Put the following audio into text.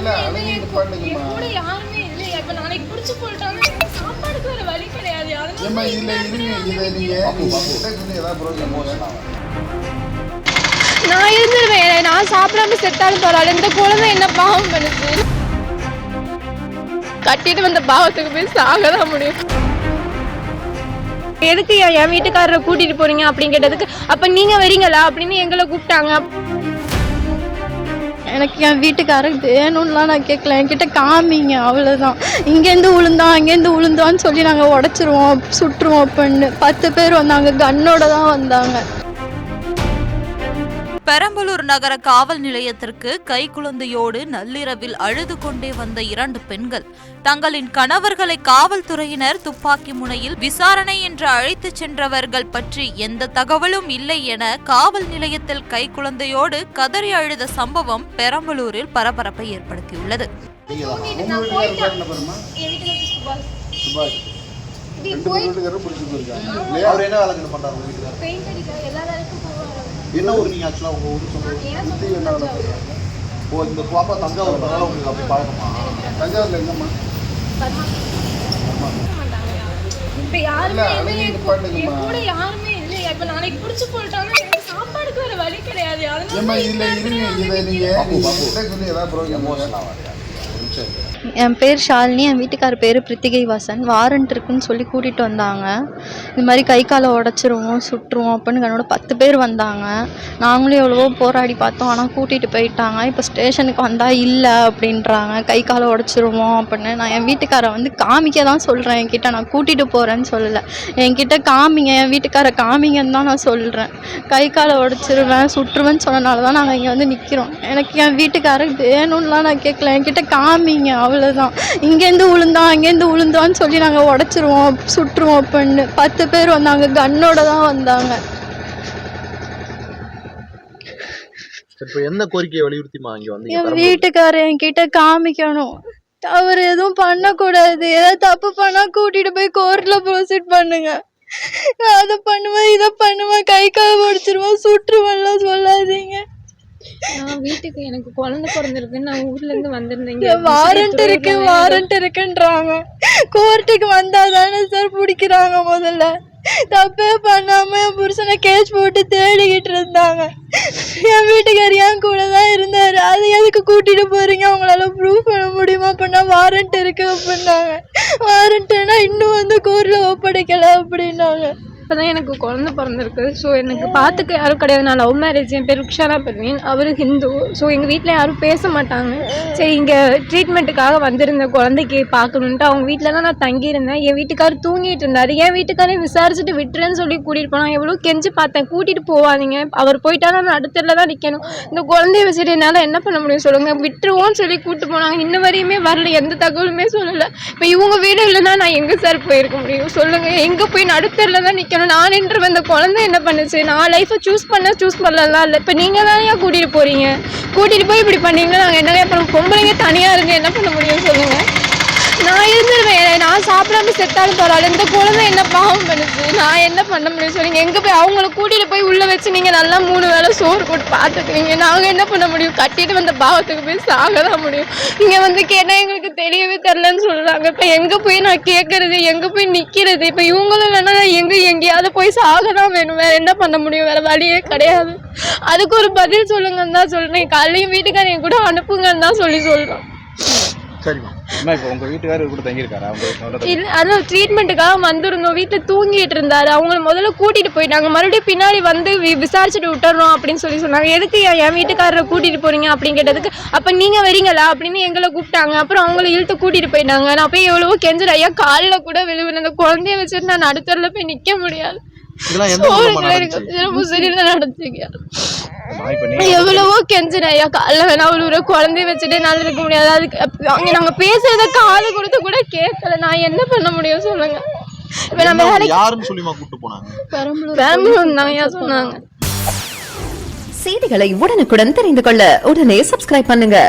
யாருமே கூட யாருமே இல்லையா? இப்ப நாளைக்கு புடிச்சு போட்டாலும் சாப்பாடுக்கு வேற வழி கிடையாது. நான் இருந்துருவேன். நான் சாப்பிடாம செத்தாலும் பரவாயில்ல. இந்த குழந்தை என்ன பாவம் பண்ணுது? கட்டிட்டு வந்த பாவத்துக்கு போய் சாகதான் முடியும். எதுக்கு என் வீட்டுக்காரரை கூட்டிட்டு போறீங்க அப்படின்னு கேட்டதுக்கு, அப்ப நீங்க வரீங்களா அப்படின்னு எங்களை கூப்பிட்டாங்க. எனக்கு என் வீட்டுக்காரருக்கு வேணும்லாம் நான் கேட்கல, என்கிட்ட காமிங்க அவ்வளோதான். இங்கேருந்து உளுந்தோம் அங்கேருந்து உளுந்தோன்னு சொல்லி நாங்கள் உடச்சிருவோம் சுட்டுருவோம் அப்படின்னு 10 பேர் வந்தாங்க, கன்னோட தான் வந்தாங்க. பெரம்பலூர் நகர காவல் நிலையத்திற்கு கைக்குழந்தையோடு நள்ளிரவில் அழுது கொண்டே வந்த 2 பெண்கள் தங்களின் கணவர்களை காவல்துறையினர் துப்பாக்கி முனையில் விசாரணை என்று அழைத்துச் சென்றவர்கள் பற்றி எந்த தகவலும் இல்லை என காவல் நிலையத்தில் கைக்குழந்தையோடு கதறி அழுத சம்பவம் பெரம்பலூரில் பரபரப்பை ஏற்படுத்தியுள்ளது. என்ன ஊர் நீங்க ஆக்சுவலா உங்க ஊர் சொல்லுங்க. ஓ இந்த பாப்பா தஞ்சாவூர் பரவாயில்ல, உங்களுக்கு அப்படி பழக்கமா? தஞ்சாவூர்ல எங்கம்மா? இப்ப யாருமே கூட யாருமே இல்லையா? இப்ப நாளைக்கு புடிச்சு போட்டாலும் சாப்பாடுக்கு வேற வழி கிடையாது. என் பேர் ஷாலினி, என் வீட்டுக்கார பேர் பிரித்திகை வாசன். வாரண்ட் இருக்குன்னு சொல்லி கூட்டிகிட்டு வந்தாங்க. இது மாதிரி கை காலை உடச்சிருவோம் சுட்டுருவோம் அப்படின்னு என்னோட 10 பேர் வந்தாங்க. நாங்களும் எவ்வளவோ போராடி பார்த்தோம், ஆனால் கூட்டிகிட்டு போயிட்டாங்க. இப்போ ஸ்டேஷனுக்கு வந்தால் இல்லை அப்படின்றாங்க, கை காலை உடச்சிருவோம் அப்படின்னு. நான் என் வீட்டுக்காரை வந்து காமிக்க தான் சொல்கிறேன், என்கிட்ட நான் கூட்டிகிட்டு போகிறேன்னு சொல்லலை. என்கிட்ட காமிங்க, என் வீட்டுக்காரை காமிங்கன்னு தான் நான் சொல்கிறேன். கை காலை உடச்சிருவேன் சுட்டுருவேன்னு சொன்னனால தான் நாங்கள் இங்கே வந்து நிற்கிறோம். எனக்கு என் வீட்டுக்காரருக்கு வேணும்லாம் நான் கேட்கல, என்கிட்ட காமிங்க அவ்வளோதான். இங்கேருந்து உளுந்தோம் அங்கேருந்து உளுந்தோன்னு சொல்லி நாங்கள் உடச்சிருவோம் சுட்டுருவோம் அப்படின்னு 10 பேர் வந்தாங்க, கன்னோட தான் வந்தாங்க. என்ன கோரிக்கையை வலியுறுத்திமா இங்க வந்து? என் வீட்டுக்காரர் என்கிட்ட காமிக்கணும், அவர் எதுவும் பண்ணக்கூடாது. ஏதாவது தப்பு பண்ணா கூட்டிட்டு போய் கோர்ட்ல ப்ரொசீட் பண்ணுங்க. அதை பண்ணுவேன் இதை பண்ணுவேன், கை கால் உடைச்சிருவோம் சுட்டுருவேன்லாம் சொல்லாதீங்க. நான் வீட்டுக்கு எனக்கு குழந்தை பிறந்திருக்குன்னு நான் ஊர்ல இருந்து வந்திருந்தேங்க. வாரண்ட் இருக்குன்றாங்க. கோர்ட்டுக்கு வந்தாதானே சார் பிடிக்கிறாங்க. முதல்ல தப்பே பண்ணாம என் புருஷனை கேஸ் போட்டு தேடிக்கிட்டு இருந்தாங்க. என் வீட்டுக்காரர் என் கூட தான் இருந்தாரு. அது எதுக்கு கூட்டிட்டு போறீங்க, உங்களால ப்ரூவ் பண்ண முடியுமா அப்படின்னா வாரண்ட் இருக்கு அப்படின்னாங்க. வாரண்ட்னா இன்னும் வந்து கோர்ட்ல ஒப்படைக்கல அப்படின்னாங்க. இப்போதான் எனக்கு குழந்தை பிறந்திருக்கு. ஸோ எனக்கு பார்த்துக்க யாரும் கிடையாது. நான் லவ் மேரேஜ். என் பேர் ருக்ஷானா பர்வீன், அவர் ஹிந்து. ஸோ எங்கள் வீட்டில் யாரும் பேச மாட்டாங்க. சரி இங்கே ட்ரீட்மெண்ட்டுக்காக வந்திருந்த குழந்தைக்கு பார்க்கணுன்ட்டு அவங்க வீட்டில் தான் நான் தங்கியிருந்தேன். என் வீட்டுக்காரர் தூங்கிட்டு இருந்தார். என் வீட்டுக்காரரை விசாரிச்சுட்டு விட்டுறேன்னு சொல்லி கூட்டிகிட்டு போனாங்க. எவ்வளோ கெஞ்சி பார்த்தேன், கூட்டிகிட்டு போவாதீங்க, அவர் போயிட்டாலும் நான் அடுத்தல தான் நிற்கணும். இந்த குழந்தைய வச்சுட்டு என்னால் என்ன பண்ண முடியும் சொல்லுங்கள். விட்டுருவோன்னு சொல்லி கூப்பிட்டு போனாங்க. இன்ன வரையுமே வரல, எந்த தகவலுமே சொல்லலை. இப்போ இவங்க வீடு இல்லைன்னா நான் எங்கே சார் போயிருக்க முடியும் சொல்லுங்கள். எங்கே போய் நடுத்தரில் தான் நிற்கணும். நான் நின்று வந்த குழந்தை என்ன பண்ணுச்சு? நான் லைஃப்பை சூஸ் பண்ணலாம் இல்லை. இப்போ நீங்கள் தானே கூட்டிகிட்டு போகிறீங்க, கூட்டிகிட்டு போய் இப்படி பண்ணீங்கன்னா நாங்கள் என்ன பண்ண? பொம்பளைங்க தனியாக இருந்து என்ன பண்ண முடியும் சொல்லுங்கள். நான் இருந்துருவேன். நான் சாப்பிடாம செத்தாலும் பரவாயில்ல. இந்த குழந்தை என்ன பாவம் பண்ணுச்சு? நான் என்ன பண்ண முடியும் சொல்லுங்க. எங்கே போய் அவங்கள கூட்டிகிட்டு போய் உள்ளே வச்சு நீங்கள் நல்லா 3 வேளை சோறு போட்டு பார்த்துக்குவீங்க. நாங்கள் என்ன பண்ண முடியும்? கட்டிட்டு வந்த பாவத்துக்கு போய் சாக தான் முடியும். இங்கே வந்து கேட்டால் எங்களுக்கு தெரியவே தெரிலன்னு சொல்கிறாங்க. இப்போ எங்கே போய் நான் கேட்கறது, எங்கே போய் நிற்கிறது? இப்போ இவங்களும் இல்லைன்னா எங்கேயாவது போய் சாக தான் வேணும். வேறு என்ன பண்ண முடியும்? வேறு வழியே கிடையாது. அதுக்கு ஒரு பதில் சொல்லுங்கன்னு தான் சொல்கிறேன். காலையும் வீட்டுக்காரையும் கூட அனுப்புங்கன்னு தான் சொல்கிறோம். சரிம்மா, இப்போ உங்க வீட்டுக்காரர் கூட தங்கியிருக்காரா? அதான் ட்ரீட்மெண்ட்டுக்காக வந்திருந்தோம். வீட்டில் தூங்கிட்டு இருந்தாரு. அவங்கள முதல்ல கூட்டிட்டு போயிட்டாங்க. மறுபடியும் பின்னாடி வந்து விசாரிச்சுட்டு விட்டுறோம் அப்படின்னு சொன்னாங்க. எதுக்கு என் வீட்டுக்காரரை கூட்டிட்டு போறீங்க அப்படின்னு கேட்டதுக்கு, அப்ப நீங்க வரீங்களா அப்படின்னு எங்களை கூப்பிட்டாங்க. அப்புறம் அவங்கள இழுத்து கூட்டிட்டு போயிட்டாங்க. நான் போய் எவ்வளவோ கெஞ்சல், ஐயா காலில் கூட விழுவுறேன். அந்த குழந்தைய வச்சுட்டு நான் நடுத்தரில் போய் நிக்க முடியாது. எவ்வளவோ கெஞ்சின, ஐயா காலைல வேணா ஒரு குழந்தைய வச்சுட்டு என்னால இருக்க முடியாது. அதுக்கு அங்க நாங்க பேசுறத காது கொடுத்து கூட கேட்கல. நான் என்ன பண்ண முடியும் சொல்லுங்க. இப்ப நம்ம பெரம்பலூர் தான் சொன்னாங்க. செய்திகளை உடனுக்குடன் தெரிந்து கொள்ள உடனே சப்ஸ்கிரைப் பண்ணுங்க.